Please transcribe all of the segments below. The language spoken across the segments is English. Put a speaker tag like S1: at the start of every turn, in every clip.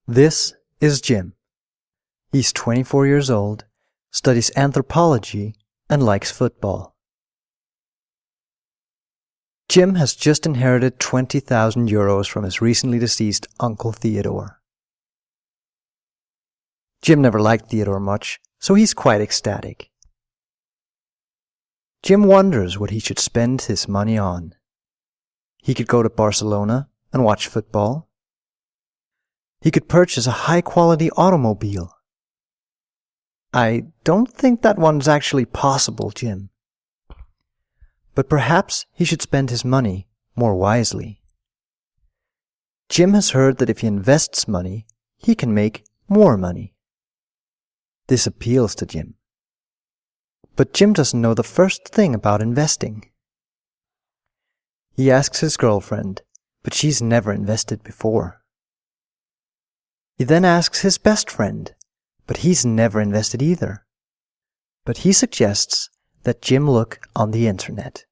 S1: This is Jim. He's 24 years old, studies anthropology, and likes football. Jim has just inherited 20,000 euros from his recently deceased Uncle Theodore. Jim never liked Theodore much, so he's quite ecstatic. Jim wonders what he should spend his money on. He could go to Barcelona and watch football. He could purchase a high-quality automobile. I don't think that one's actually possible, Jim. But perhaps he should spend his money more wisely. Jim has heard that if he invests money, he can make more money. This appeals to Jim. But Jim doesn't know the first thing about investing. He asks his girlfriend, but she's never invested before. He then asks his best friend, but he's never invested either. But he suggests that Jim look on the internet.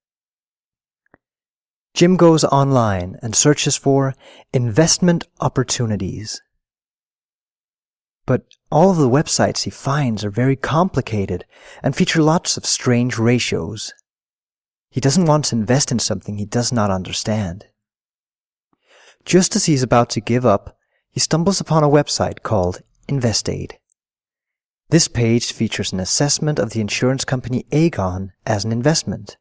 S1: Jim goes online and searches for investment opportunities. But all of the websites he finds are very complicated and feature lots of strange ratios. He doesn't want to invest in something he does not understand. Just as he's about to give up, he stumbles upon a website called InvestAid. This page features an assessment of the insurance company Aegon as an investment.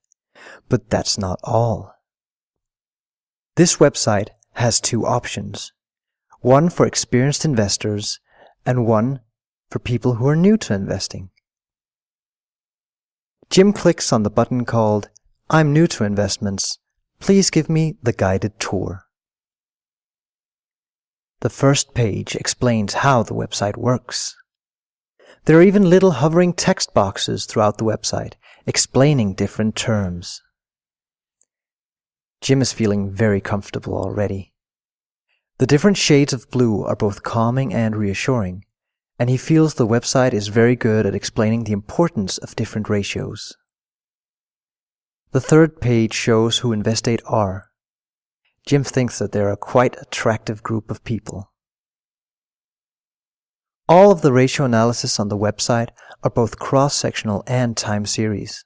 S1: But that's not all. This website has two options, one for experienced investors and one for people who are new to investing. Jim clicks on the button called "I'm new to investments. Please give me the guided tour." The first page explains how the website works. There are even little hovering text boxes throughout the website explaining different terms. Jim is feeling very comfortable already. The different shades of blue are both calming and reassuring, and he feels the website is very good at explaining the importance of different ratios. The third page shows who InvestAid are. Jim thinks that they're a quite attractive group of people. All of the ratio analysis on the website are both cross-sectional and time series.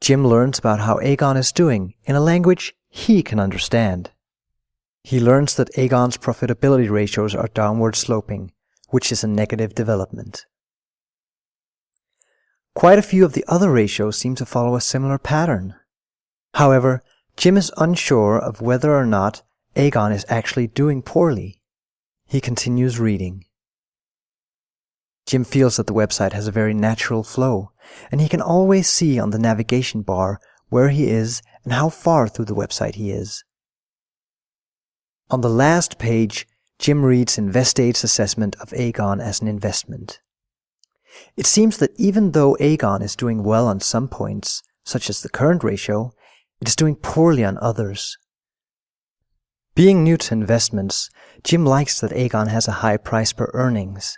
S1: Jim learns about how Aegon is doing in a language he can understand. He learns that Aegon's profitability ratios are downward sloping, which is a negative development. Quite a few of the other ratios seem to follow a similar pattern. However, Jim is unsure of whether or not Aegon is actually doing poorly. He continues reading. Jim feels that the website has a very natural flow, and he can always see on the navigation bar where he is and how far through the website he is. On the last page, Jim reads InvestAid's assessment of Aegon as an investment. It seems that even though Aegon is doing well on some points, such as the current ratio, it is doing poorly on others. Being new to investments, Jim likes that Aegon has a high price per earnings,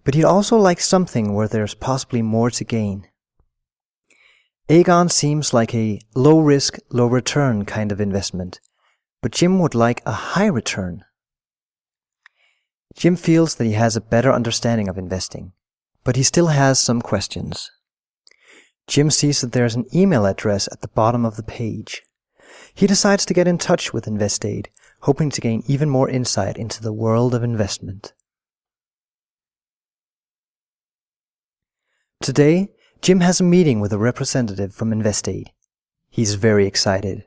S1: but he'd also like something where there's possibly more to gain. Aegon seems like a low-risk, low-return kind of investment, but Jim would like a high return. Jim feels that he has a better understanding of investing, but he still has some questions. Jim sees that there is an email address at the bottom of the page. He decides to get in touch with InvestAid, hoping to gain even more insight into the world of investment. Today, Jim has a meeting with a representative from InvestAid. He's very excited.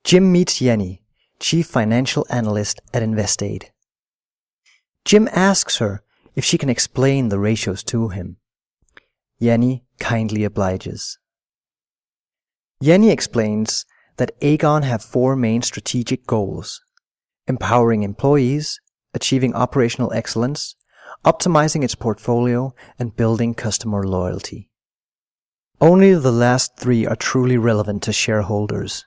S1: Jim meets Jenny, Chief Financial Analyst at InvestAid. Jim asks her if she can explain the ratios to him. Jenny kindly obliges. Jenny explains that Aegon have four main strategic goals: empowering employees, achieving operational excellence, optimizing its portfolio, and building customer loyalty. Only the last three are truly relevant to shareholders.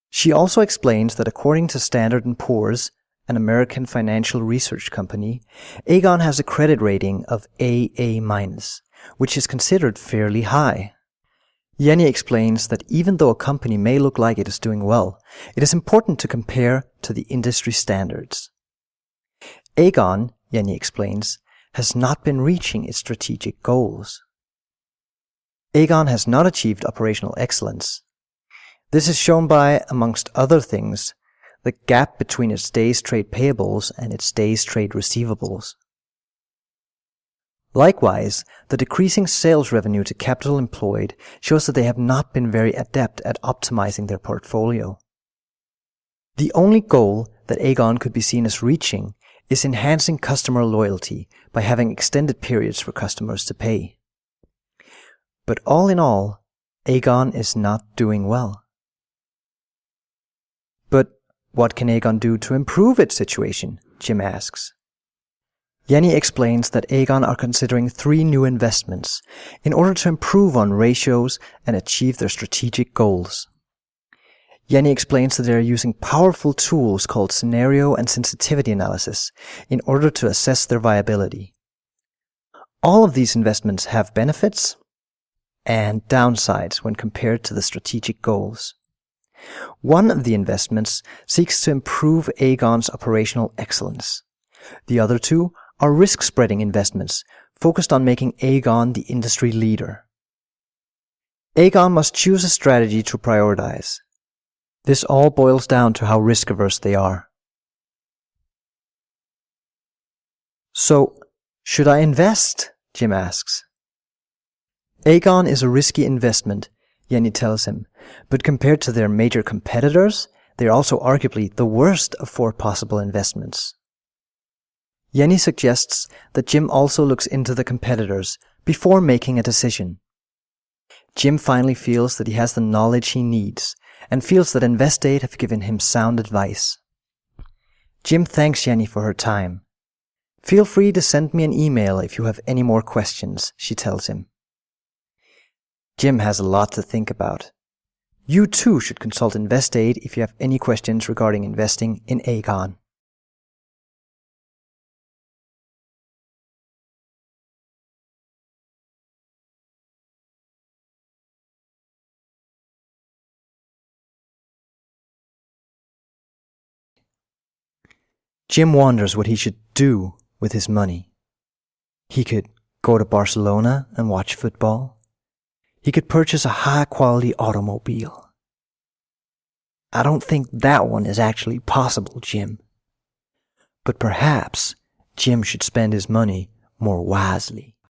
S1: She also explains that according to Standard & Poor's, an American financial research company, Aegon has a credit rating of AA-, which is considered fairly high. Jenny explains that even though a company may look like it is doing well, it is important to compare to the industry standards. Aegon, Jenny explains, has not been reaching its strategic goals. Aegon has not achieved operational excellence. This is shown by, amongst other things, the gap between its days trade payables and its days trade receivables. Likewise, the decreasing sales revenue to capital employed shows that they have not been very adept at optimizing their portfolio. The only goal that Aegon could be seen as reaching is enhancing customer loyalty by having extended periods for customers to pay. But all in all, Aegon is not doing well. But what can Aegon do to improve its situation? Jim asks. Jenny explains that Aegon are considering 3 new investments in order to improve on ratios and achieve their strategic goals. Jenny explains that they are using powerful tools called scenario and sensitivity analysis in order to assess their viability. All of these investments have benefits and downsides when compared to the strategic goals. One of the investments seeks to improve Aegon's operational excellence. The other 2 are risk-spreading investments focused on making Aegon the industry leader. Aegon must choose a strategy to prioritize. This all boils down to how risk-averse they are. So, should I invest? Jim asks. Aegon is a risky investment, Jenny tells him, but compared to their major competitors, they are also arguably the worst of 4 possible investments. Jenny suggests that Jim also looks into the competitors before making a decision. Jim finally feels that he has the knowledge he needs and feels that Investate have given him sound advice. Jim thanks Jenny for her time. Feel free to send me an email if you have any more questions, she tells him. Jim has a lot to think about. You too should consult Investate if you have any questions regarding investing in Aegon. Jim wonders what he should do with his money. He could go to Barcelona and watch football. He could purchase a high-quality automobile. I don't think that one is actually possible, Jim. But perhaps Jim should spend his money more wisely.